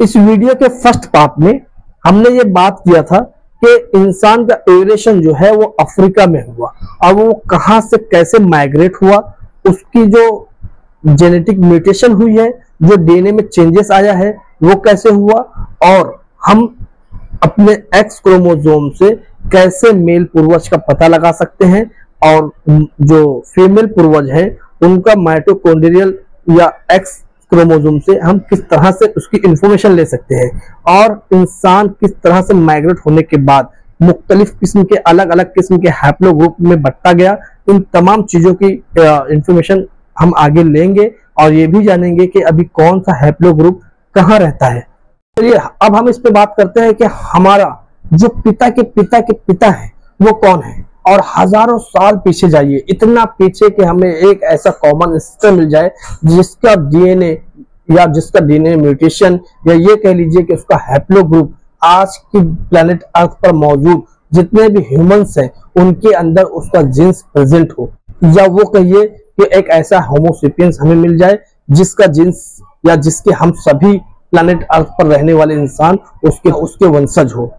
इस वीडियो के first part में हमने ये बात किया था कि इंसान का एवोल्यूशन जो है वो अफ्रीका में हुआ। अब वो कहां से कैसे माइग्रेट हुआ, उसकी जो जेनेटिक म्यूटेशन हुई है, जो डीएनए में चेंजेस आया है वो कैसे हुआ, और हम अपने एक्स क्रोमोसोम से कैसे मेल पूर्वज का पता लगा सकते हैं और जो फीमेल पूर्वज है उनका माइटोकॉन्ड्रियल या एक्स क्रोमोसोम से हम किस तरह से उसकी इंफॉर्मेशन ले सकते हैं, और इंसान किस तरह से माइग्रेट होने के बाद मुख्तलिफ किस्म के अलग अलग किस्म के हैप्लो ग्रुप में बंटा गया। इन तमाम चीजों की इंफॉर्मेशन हम आगे लेंगे और ये भी जानेंगे कि अभी कौन सा हैप्लो ग्रुप कहाँ रहता है। चलिए अब हम इस पे बात करते हैं कि हमारा जो पिता के पिता के पिता है वो कौन है, और हजारों साल पीछे जाइए, इतना पीछे कि हमें एक ऐसा कॉमन सिस्टम मिल जाए जिसका डीएनए या जिसका डीएनए म्यूटेशन या ये कह लीजिए कि उसका हैप्लो ग्रुप आज की प्लेनेट अर्थ पर मौजूद जितने भी ह्यूमंस हैं उनके अंदर उसका जीन्स प्रेजेंट हो, या वो कहिए कि एक ऐसा होमोसेपियंस हमें मिल जाए जिसका जीन्स या जिसके हम सभी प्लेनेट अर्थ पर रहने वाले इंसान उसके वंशज हो।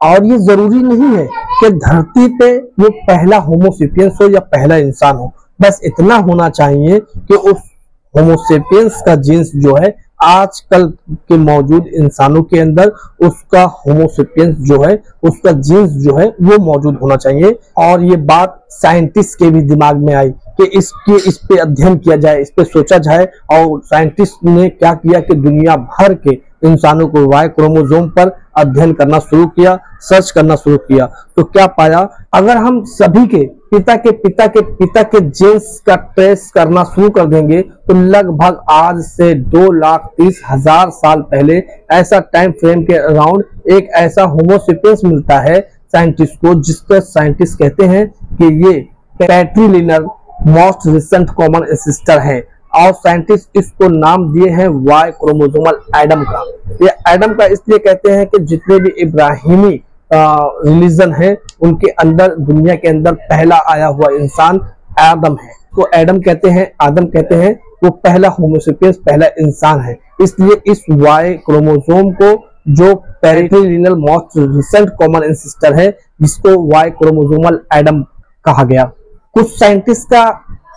और ये जरूरी नहीं है कि धरती पे वो पहला होमोसेपियंस हो या पहला इंसान हो, बस इतना होना चाहिए कि उस होमोसेपियंस का जीन्स जो है आजकल के मौजूद इंसानों के अंदर उसका होमोसेपियंस जो है उसका जीन्स जो है वो मौजूद होना चाहिए। और ये बात साइंटिस्ट के भी दिमाग में आई कि इस पे अध्ययन किया जाए, इस पे सोचा जाए, और साइंटिस्ट ने क्या किया कि दुनिया भर के इंसानों को वाई क्रोमोसोम पर अध्ययन करना शुरू किया, सर्च करना शुरू किया। तो क्या पाया, अगर हम सभी के पिता के पिता के पिता के जीन्स का ट्रेस करना शुरू कर देंगे तो लगभग आज से 2,30,000 साल पहले ऐसा टाइम फ्रेम के अराउंड एक ऐसा होमोसेपियंस मिलता है साइंटिस्ट को, जिसका साइंटिस्ट कहते हैं कि ये पैट्रीलिनर मोस्ट रिसेंट कॉमन एंसेस्टर है, और साइंटिस्ट इसको नाम दिए हैं वाई क्रोमोसोमल एडम का। ये एडम का इसलिए कहते हैं कि जितने भी इब्राहिमी रिलीजन है उनके अंदर दुनिया के अंदर पहला आया हुआ इंसान आदम है, तो एडम कहते हैं, आदम कहते हैं, वो पहला होमोसेपियंस पहला इंसान है। इसलिए इस वाई क्रोमोसोम को जो पैट्रीलिनल मोस्ट रिसेंट कॉमन एंसेस्टर है जिसको वाई क्रोमोसोमल एडम कहा गया। कुछ साइंटिस्ट का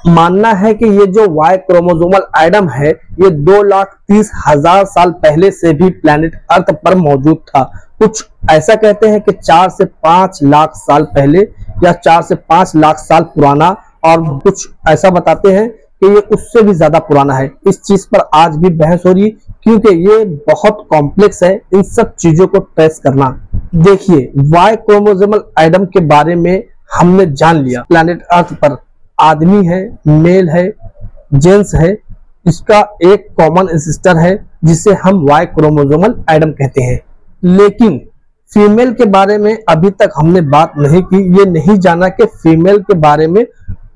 मानना है कि ये जो वाई क्रोमोसोमल एडम है ये 2,30,000 साल पहले से भी प्लेनेट अर्थ पर मौजूद था। कुछ ऐसा कहते हैं कि 4 से 5 लाख साल पहले या 4 से 5 लाख साल पुराना, और कुछ ऐसा बताते हैं कि ये उससे भी ज्यादा पुराना है। इस चीज पर आज भी बहस हो रही क्योंकि ये बहुत कॉम्प्लेक्स है इन सब चीजों को ट्रेस करना। देखिए, वाई क्रोमोसोमल एडम के बारे में हमने जान लिया, प्लेनेट अर्थ पर आदमी है, मेल है, जेंट्स है, इसका एक कॉमन एंसेस्टर है जिसे हम वाई क्रोमोसोमल एडम कहते हैं। लेकिन फीमेल के बारे में अभी तक हमने बात नहीं की, ये नहीं जाना कि फीमेल के बारे में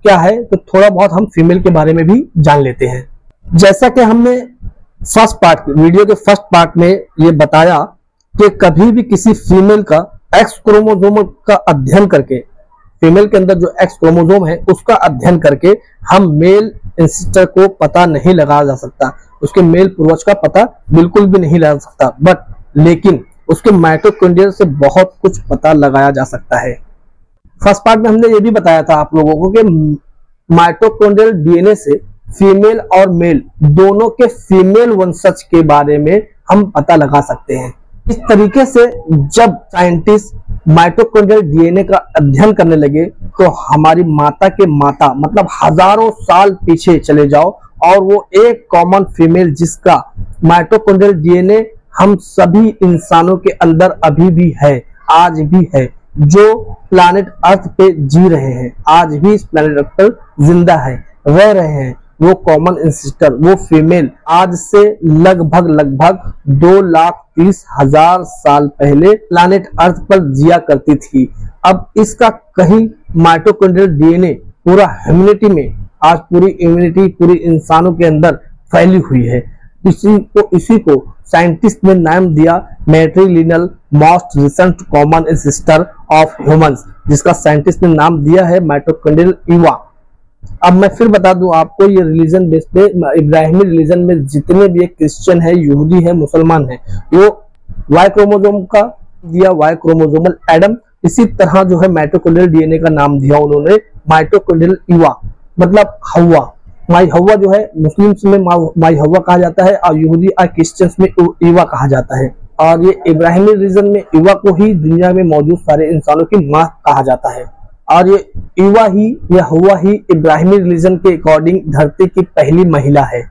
क्या है, तो थोड़ा बहुत हम फीमेल के बारे में भी जान लेते हैं। जैसा कि हमने फर्स्ट पार्ट वीडियो के फर्स्ट पार्ट में ये बताया कि कभी भी किसी फीमेल का एक्स क्रोमोसोम का अध्ययन करके, फीमेल के अंदर जो एक्स क्रोमोसोम है उसका अध्ययन करके हम मेल एंसेस्टर को पता नहीं लगाया जा सकता, उसके मेल पूर्वज का पता बिल्कुल भी नहीं लगा सकता, लेकिन उसके माइटोकॉन्ड्रिया से बहुत कुछ पता लगाया जा सकता है। फर्स्ट पार्ट में हमने ये भी बताया था आप लोगों को कि माइटोकॉन्ड्रियल डीएनए से फीमेल और मेल दोनों के फीमेल वंशज के बारे में हम पता लगा सकते हैं। इस तरीके से जब साइंटिस्ट माइटोकॉन्ड्रियल डीएनए का अध्ययन करने लगे तो हमारी माता के माता मतलब हजारों साल पीछे चले जाओ और वो एक कॉमन फीमेल जिसका माइटोकॉन्ड्रियल डीएनए हम सभी इंसानों के अंदर अभी भी है, आज भी है, जो प्लैनेट अर्थ पे जी रहे हैं, आज भी इस प्लैनेट अर्थ पर जिंदा है, रह रहे हैं, वो कॉमन एंसेस्टर, वो फीमेल आज से लगभग 2,30,000 साल पहले प्लैनेट अर्थ पर जिया करती थी। अब इसका कहीं माइटोकॉन्ड्रियल डीएनए पूरा ह्यूमैनिटी में, आज पूरी इम्यूनिटी पूरी इंसानों के अंदर फैली हुई है। इसी को साइंटिस्ट ने नाम दिया matrilineal most recent common ancestor of humans, जिसका साइंटिस्ट ने नाम दिया है माइटोकॉन्ड्रियल ईवा। अब मैं फिर बता दूं आपको, ये रिलीजन बेस पे इब्राहिमी रिलीजन में जितने भी क्रिश्चियन है, यहूदी है, मुसलमान है, वो वाई क्रोमोसोम का दिया वाई क्रोमोसोमल एडम। इसी तरह जो है माइटोकॉन्ड्रियल डीएनए का नाम दिया उन्होंने माइटोकॉन्ड्रियल ईवा, मतलब हवा। माई हवा जो है मुस्लिम्स में माई हवा कहा जाता है और यहूदी और क्रिश्चियंस में ईवा कहा जाता है। और ये इब्राहिमी रिलीजन में ईवा को ही दुनिया में मौजूद सारे इंसानों की माँ कहा जाता है। और ये ईवा ही, या हवा ही इब्राहिमी रिलीजन के अकॉर्डिंग धरती की पहली महिला है।